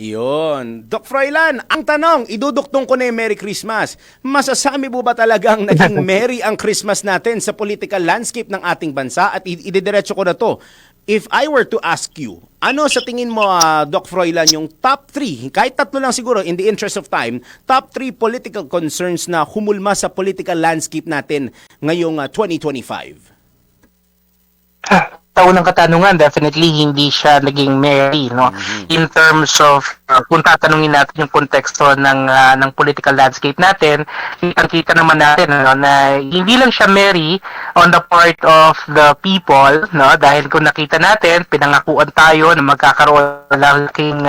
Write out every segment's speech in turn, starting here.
Iyon. Doc Froilan, ang tanong, iduduktong ko na yung Merry Christmas. Masasabi mo ba talagang naging merry ang Christmas natin sa political landscape ng ating bansa? At ididiretso ko na to. If I were to ask you, ano sa tingin mo, Doc Froilan, yung top 3, kahit tatlo lang siguro in the interest of time, top 3 political concerns na humulma sa political landscape natin ngayong 2025? Sa unang katanungan, definitely hindi siya naging merry, no? In terms of kung tatanungin natin yung konteksto ng political landscape natin, kitang-kita naman natin, no, na hindi lang siya merry on the part of the people, no? Dahil kung nakita natin, pinangakuan tayo na magkakaroon ng laking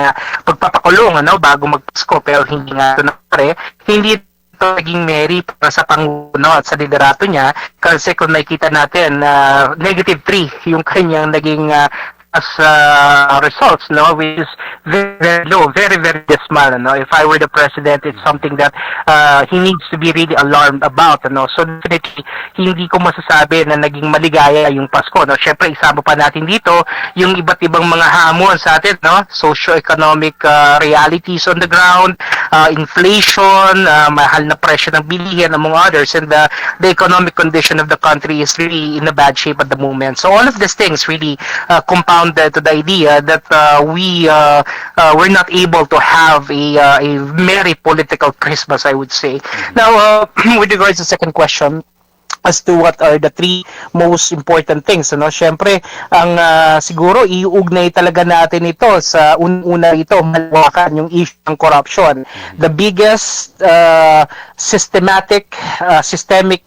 pagpapakulong, no, bago magpasko, pero hindi nga ito nangyari. Hindi ito naging merry para sa Pangulo at sa liderato niya, kasi kung nakikita natin, -3 yung kanyang naging as results, no, which is very, very low, very, very dismal, no. If I were the president, it's something that he needs to be really alarmed about, no. So definitely, hindi ko masasabi na naging maligaya yung Pasko, no. Syempre, isama pa natin dito yung iba't ibang mga hamon sa atin, no, socio-economic realities on the ground, inflation, mahal na presyo ng bilihin, among others, and the economic condition of the country is really in a bad shape at the moment. So all of these things really compound to the idea that we're not able to have a merry political Christmas, I would say. Now, with regards to the second question, as to what are the 3 most important things, ano? Syempre, ang siguro iuugnay talaga natin ito sa una ito, malawakan yung issue ng corruption. The biggest systemic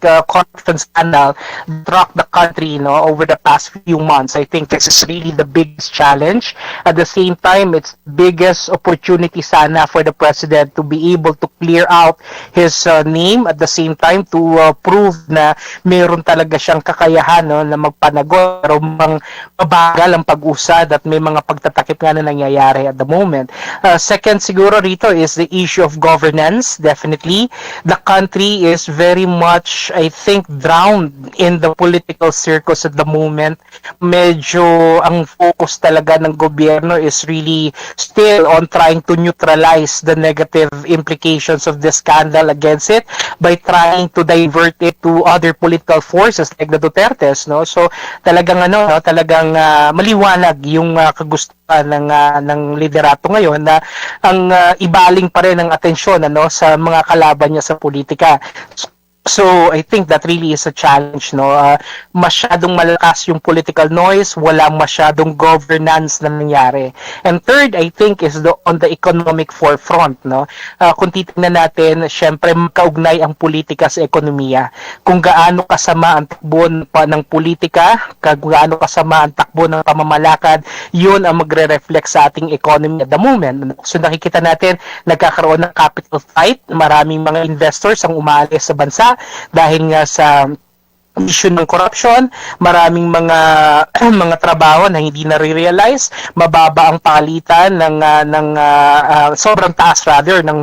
corruption scandal struck the country, over the past few months. I think this is really the biggest challenge. At the same time, it's the biggest opportunity sana for the president to be able to clear out his name, at the same time to prove na meron talaga siyang kakayahan, no, na magpanagot, pero mabagal ang pag-usad at may mga pagtatakip nga na nangyayari at the moment. Second siguro rito is the issue of governance. Definitely, the country is very much, I think, drowned in the political circus at the moment. Medyo ang focus talaga ng gobyerno is really still on trying to neutralize the negative implications of the scandal against it by trying to divert it to other political forces like the Dutertes, no. So talagang talagang maliwanag yung kagustuhan ng liderato ngayon na ang ibaling pa rin ang atensyon sa mga kalaban niya sa politika. So I think that really is a challenge, no. Masyadong malakas yung political noise, walang masyadong governance na nangyari. And third, I think, is on the economic forefront, no. Kung titingnan natin, syempre magkaugnay ang politika sa ekonomiya. Kung gaano kasama ang takbo ng politika, kung gaano kasama ang takbo ng pamamalakad, yun ang magre-reflect sa ating economy at the moment. So nakikita natin, nagkakaroon ng capital fight, maraming mga investors ang umaalis sa bansa dahil nga sa issue ng corruption, maraming mga trabaho na hindi na-realize, mababa ang palitan ng sobrang taas rather ng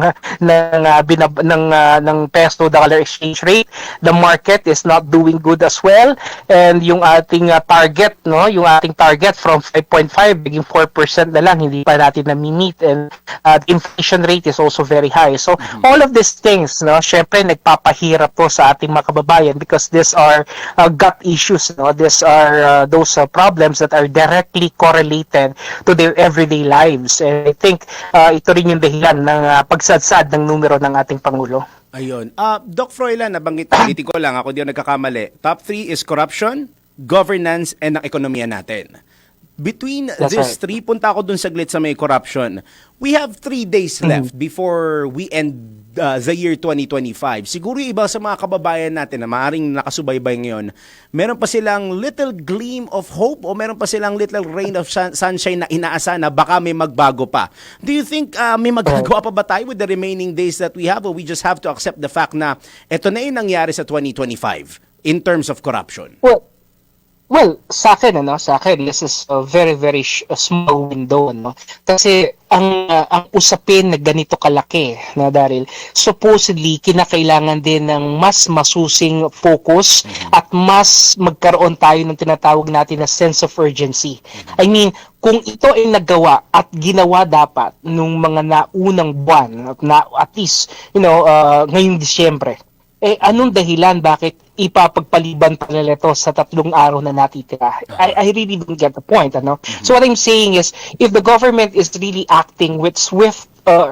peso dollar exchange rate. The market is not doing good as well, and yung ating target, no, yung ating target from 5.5 naging 4% na lang, hindi pa natin na-meet, and the inflation rate is also very high. So all of these things, no, syempre nagpapahirap to sa ating mga kababayan because these are gut issues, no. These are those problems that are directly correlated to their everyday lives. And I think ito rin yung dahilan ng pagsadsad ng numero ng ating Pangulo. Ayun. Doc Froilan, ulitin ko lang, ako di ako nagkakamali. Top 3 is corruption, governance, and ang ekonomiya natin. Between these 3, punta ako dun saglit sa may corruption. We have 3 days left before we end the year 2025. Siguro yung iba sa mga kababayan natin na maaaring nakasubaybay ngayon, meron pa silang little gleam of hope o meron pa silang little rain of sunshine na inaasa na baka may magbago pa. Do you think may magagawa pa ba tayo with the remaining days that we have, or we just have to accept the fact na ito na yung nangyari sa 2025 in terms of corruption? Well, Well, sa akin, this is a very, very a small window, no? Kasi ang usapin na ganito kalaki, na Daryl, supposedly, kinakailangan din ng mas masusing focus at mas magkaroon tayo ng tinatawag natin na sense of urgency. I mean, kung ito ay nagawa at ginawa dapat nung mga naunang buwan, at least, ngayong Disyembre, anong dahilan bakit ipapagpaliban pa nila ito sa 3 araw na natitira? I really don't get the point, ano? So what I'm saying is, if the government is really acting with swift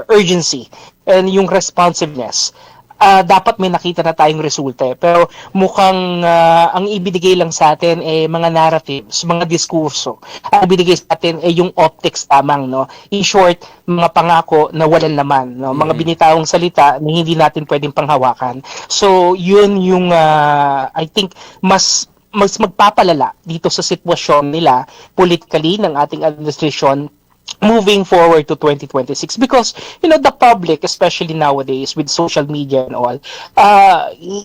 urgency and yung responsiveness, dapat may nakita na tayong resulta. Pero mukhang ang ibinigay lang sa atin mga narratives, mga diskurso. Ang ibinigay sa atin yung optics lamang, no? In short, mga pangako na walang laman, no? Mga binitawang salita na hindi natin pwedeng panghawakan. So, yun yung I think mas magpapalala dito sa sitwasyon nila politically ng ating administration moving forward to 2026, because the public, especially nowadays with social media and all,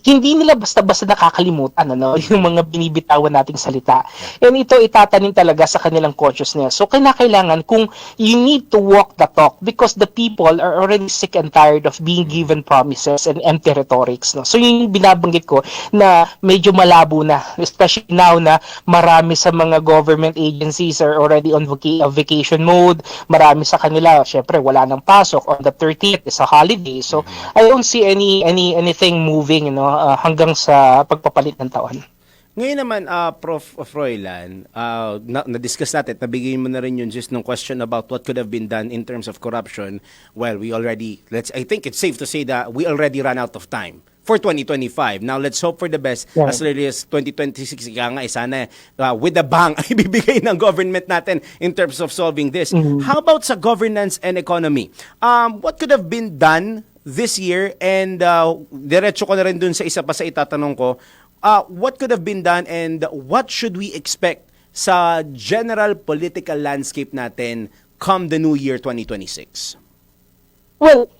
hindi nila basta-basta nakakalimutan yung mga binibitawan nating salita, and ito itatanim talaga sa kanilang consciousness. So kailangan, kung you need to walk the talk, because the people are already sick and tired of being given promises and empty rhetorics, no? So yung binabanggit ko na medyo malabo na, especially now na marami sa mga government agencies are already on vacation mode. Marami sa kanila, syempre wala nang pasok. On the 30th is a holiday. So I don't see anything moving, hanggang sa pagpapalit ng taon. Ngayon naman, Prof. Froilan, na-discuss natin, nabigay mo na rin yung gist ng question about what could have been done in terms of corruption. Well, I think it's safe to say that we already ran out of time for 2025. Now, let's hope for the best as early as 2026. Ika nga, sana with the bang ay bibigay ng government natin in terms of solving this. How about sa governance and economy? What could have been done this year? And diretso ko na rin dun sa isa pa sa itatanong ko. What could have been done and what should we expect sa general political landscape natin come the new year 2026? Well,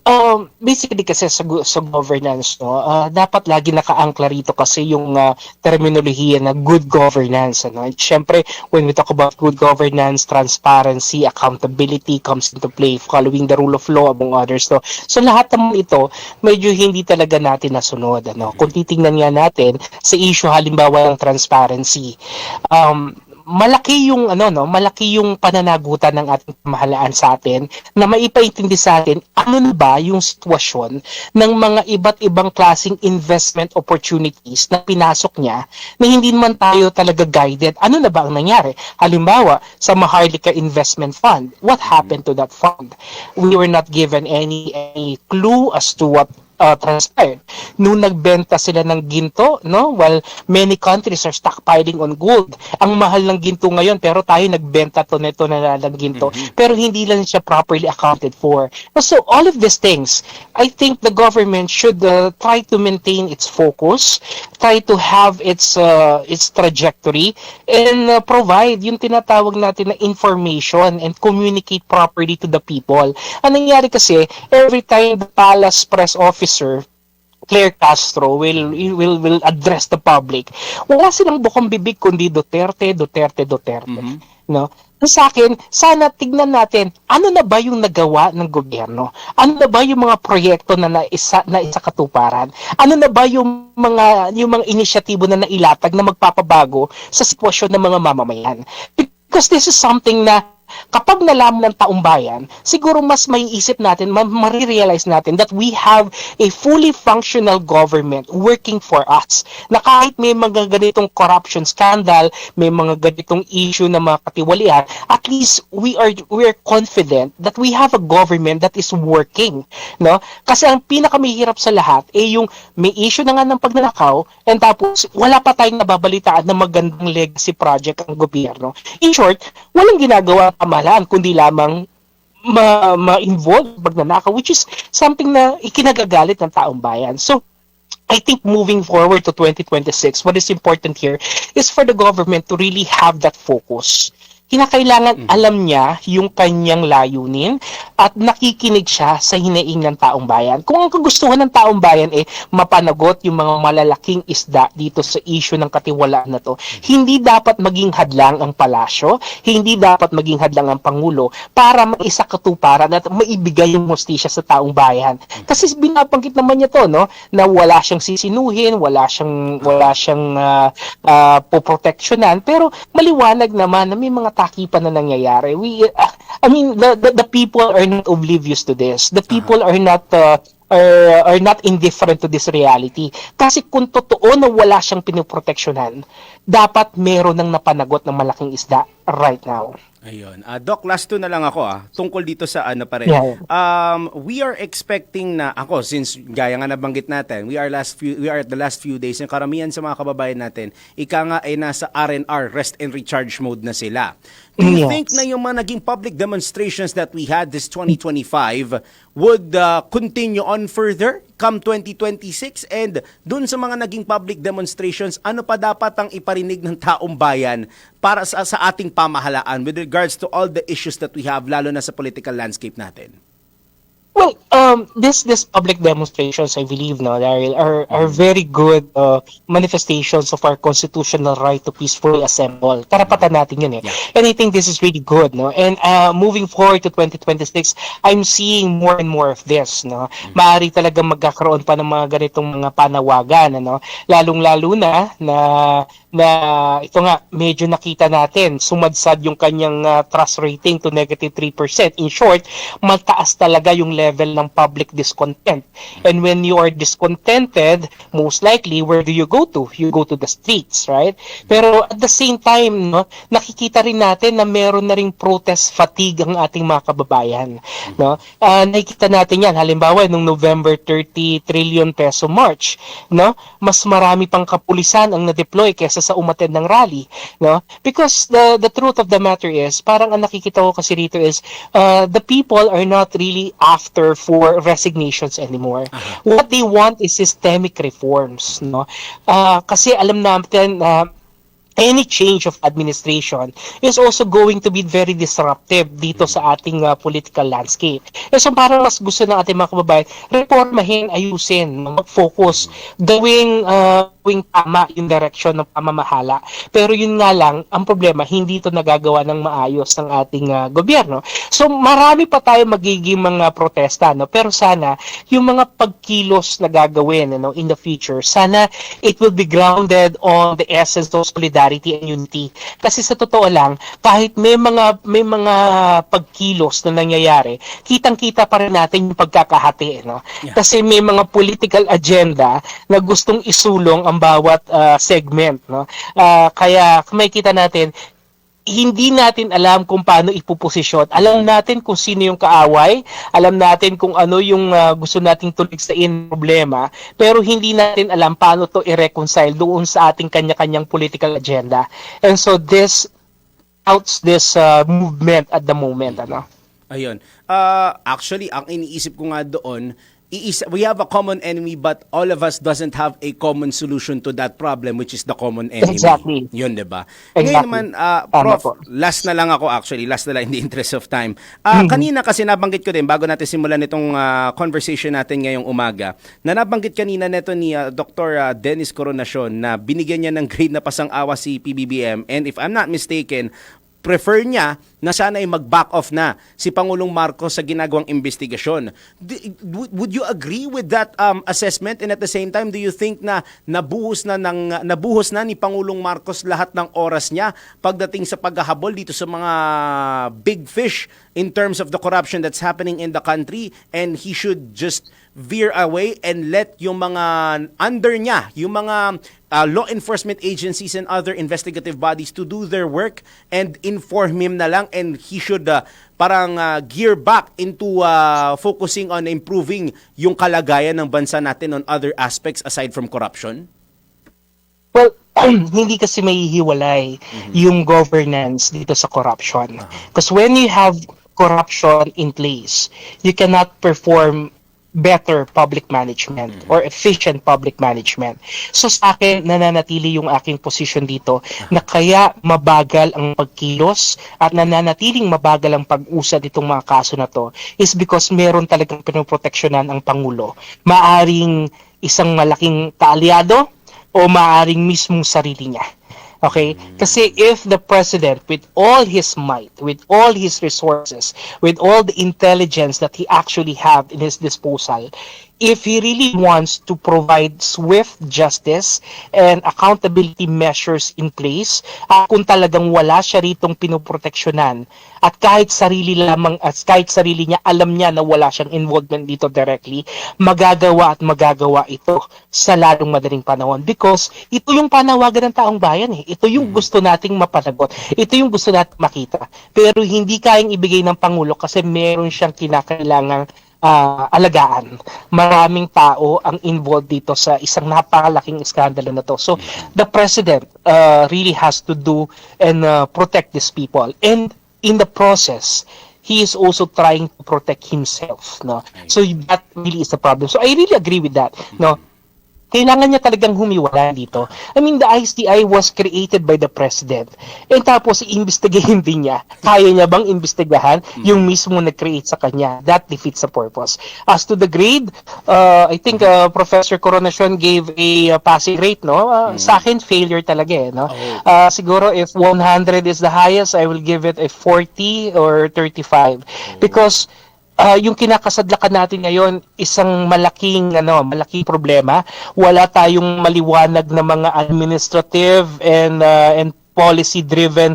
basically kasi sa governance, dapat lagi nakaangkla rito kasi yung terminolohiya na good governance, ano. Siyempre, when we talk about good governance, transparency, accountability comes into play, following the rule of law among others, no. So lahat naman ito medyo hindi talaga natin nasunod, ano. Kung titingnan nga natin sa issue halimbawa ng transparency, malaki yung pananagutan ng ating pamahalaan sa atin na maipaintindi sa atin ano na ba yung sitwasyon ng mga iba't ibang klaseng investment opportunities na pinasok niya na hindi naman tayo talaga guided. Ano na ba ang nangyari? Halimbawa, sa Maharlika Investment Fund, what happened to that fund? We were not given any clue as to what transpired. Nung nagbenta sila ng ginto, no? While many countries are stockpiling on gold. Ang mahal ng ginto ngayon, pero tayo nagbenta nito na ng ginto. Pero hindi lang siya properly accounted for. So all of these things, I think the government should try to maintain its focus, try to have its trajectory, and provide yung tinatawag natin na information and communicate properly to the people. Ang nangyari kasi, every time the Palace Press Officer Claire Castro will address the public, wala silang bukang bibig kundi Duterte. No? Sa akin, sana tignan natin ano na ba yung nagawa ng gobyerno, ano na ba yung mga proyekto na naisa katuparan, ano na ba yung mga inisyatibo na nailatag na magpapabago sa sitwasyon ng mga mamamayan. Because this is something na kapag nalaman ng taong bayan, siguro mas maiisip natin, marirealize natin that we have a fully functional government working for us. Na kahit may mga ganitong corruption scandal, may mga ganitong issue na mga katiwalian, at least we are confident that we have a government that is working, no? Kasi ang pinakamahirap sa lahat yung may issue na nga ng pagnanakaw, and tapos wala pa tayong nababalitaan na magandang legacy project ang gobyerno. In short, walang ginagawa pamahalaan kundi lamang ma-involve pagnanakaw, which is something na ikinagagalit ng taong bayan. So I think moving forward to 2026, what is important here is for the government to really have that focus. kinakailangan alam niya yung kanyang layunin at nakikinig siya sa hinaing ng taong bayan. Kung ang kagustuhan ng taong bayan mapanagot yung mga malalaking isda dito sa issue ng katiwalaan na to, hindi dapat maging hadlang ang palasyo, hindi dapat maging hadlang ang Pangulo para maisakatuparan at maibigay yung hustisya sa taong bayan. Kasi binabanggit naman niya to, no, na wala siyang sisinuhin, wala siyang poproteksyonan, pero maliwanag naman na may mga takipan na nangyayari. The people are not oblivious to this. The people are not indifferent to this reality. Kasi kung totoo na wala siyang pinoproteksyonan, dapat meron ng napanagot ng malaking isda right now. Ayun. Doc, last two na lang ako tungkol dito sa ano pa rin. Yeah. We are expecting na ako, since gaya nga nabanggit natin, we are at the last few days, yung karamihan sa mga kababayan natin, ika nga ay nasa R&R, rest and recharge mode na sila. Do you think na yung mga naging public demonstrations that we had this 2025 would continue on further come 2026? And dun sa mga naging public demonstrations, ano pa dapat ang iparinig ng taong bayan para sa ating pamahalaan with regards to all the issues that we have, lalo na sa political landscape natin? Well, this public demonstrations, I believe, no, Daryl, are very good manifestations of our constitutional right to peacefully assemble. Karapatan natin yun . Yeah. And I think this is really good, no. And moving forward to 2026, I'm seeing more and more of this, no. Maaari talaga magkakaroon pa ng mga ganitong mga panawagan, ano, lalong-lalo na ito nga, medyo nakita natin, sumadsad yung kanyang trust rating to -3%. In short, mataas talaga yung level ng public discontent. And when you are discontented, most likely, where do you go to? You go to the streets, right? Pero at the same time, no, nakikita rin natin na meron na ring protest fatigue ang ating mga kababayan. No? Nakikita natin yan, halimbawa, nung November 30 trillion peso march, no? Mas marami pang kapulisan ang na-deploy kaysa sa umattend ng rally, no? Because the truth of the matter is, parang ang nakikita ko kasi rito is the people are not really after for resignations anymore. What they want is systemic reforms, no? Kasi alam natin any change of administration is also going to be very disruptive dito sa ating political landscape. So parang mas gusto ng ating mga kababayan, reformahin, ayusin, mag-focus, gawing tama yung direksyon ng pamamahala. Pero yun nga lang, ang problema, hindi ito nagagawa ng maayos ng ating gobyerno. So marami pa tayo magiging mga protesta, no? Pero sana, yung mga pagkilos na gagawin, no, in the future, sana it will be grounded on the essence of solidarity and unity. Kasi sa totoo lang, kahit may mga pagkilos na nangyayari, kitang-kita pa rin natin yung pagkakahati, no? Yeah. Kasi may mga political agenda na gustong isulong ang bawat segment, no? Kaya makikita natin, hindi natin alam kung paano ipuposisyon. Alam natin kung sino yung kaaway, alam natin kung ano yung gusto nating tuligsain problema, pero hindi natin alam paano to i-reconcile doon sa ating kanya-kanyang political agenda. And so this outs this movement at the moment, ano? Ayun. Actually, ang iniisip ko nga doon, we have a common enemy but all of us doesn't have a common solution to that problem, which is the common enemy. Exactly. Yun, diba? Exactly. Ngayon naman, Prof, last na lang in the interest of time. Kanina kasi nabanggit ko din, bago natin simulan itong conversation natin ngayong umaga, na nabanggit kanina neto ni Dr. Dennis Coronacion na binigyan niya ng grade na pasang-awa si PBBM, and if I'm not mistaken, prefer niya na sana ay mag-back off na si Pangulong Marcos sa ginagawang investigasyon. Would you agree with that assessment? And at the same time, do you think na nabuhos na ni Pangulong Marcos lahat ng oras niya pagdating sa paghahabol dito sa mga big fish in terms of the corruption that's happening in the country, and he should just veer away and let yung mga under niya, yung mga law enforcement agencies and other investigative bodies to do their work and inform him na lang, and he should parang gear back into focusing on improving yung kalagayan ng bansa natin on other aspects aside from corruption? Well, hindi kasi may hiwalay yung governance dito sa corruption. Because when you have corruption in place, you cannot perform better public management or efficient public management. So sa akin, nananatili yung aking position dito na kaya mabagal ang pagkilos at nananatiling mabagal ang pag-usad itong mga kaso na to is because meron talagang pinoproteksyonan ang Pangulo. Maaring isang malaking kaalyado o maaring mismong sarili niya. Okay? Kasi if the president, with all his might, with all his resources, with all the intelligence that he actually have in his disposal, if he really wants to provide swift justice and accountability measures in place, kung talagang wala siya ritong pinoproteksyonan at kahit sarili niya alam niya na wala siyang involvement dito directly, magagawa ito sa lalong madaling panahon because ito yung panawagan ng taong bayan ito yung gusto nating mapanagot, ito yung gusto nating makita, pero hindi kayang ibigay ng Pangulo kasi meron siyang kinakailangang alagaan. Maraming tao ang involved dito sa isang napakalaking iskandalo na to. So, the president really has to do and protect these people. And in the process, he is also trying to protect himself. No? So, that really is the problem. So, I really agree with that. No? Kailangan niya talagang humiwala dito. I mean, the ISTI was created by the president. And tapos, iimbestigahin din niya. Kaya niya bang imbestigahan yung mismo nag-create sa kanya? That defeats the purpose. As to the grade, I think Professor Coronacion gave a passing rate, no? Sa akin, failure talaga, no? Siguro, if 100 is the highest, I will give it a 40 or 35. Because yung kinakasadlakan natin ngayon isang malaking problema. Wala tayong maliwanag na mga administrative and policy driven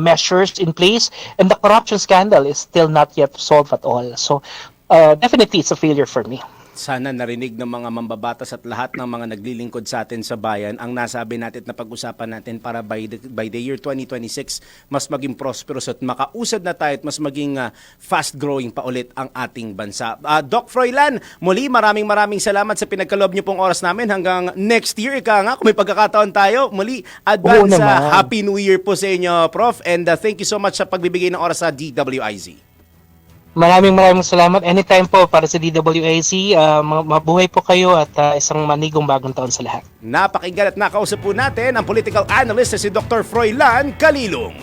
measures in place, and the corruption scandal is still not yet solved at all. So definitely it's a failure for me. Sana narinig ng mga mambabatas at lahat ng mga naglilingkod sa atin sa bayan ang nasabi natin na pag-usapan natin para by the year 2026 mas maging prosperous at makausad na tayo at mas maging fast-growing pa ulit ang ating bansa. Doc Froilan, muli maraming salamat sa pinagkaloob niyo pong oras namin hanggang next year. Ika nga, kung may pagkakataon tayo, muli advance Happy New Year po sa inyo, Prof. And thank you so much sa pagbibigay ng oras sa DWIZ. Maraming salamat. Anytime po para sa DWIZ. Mabuhay po kayo at isang manigong bagong taon sa lahat. Napakinggan at nakausap po natin ang political analyst na si Dr. Froilan Calilong.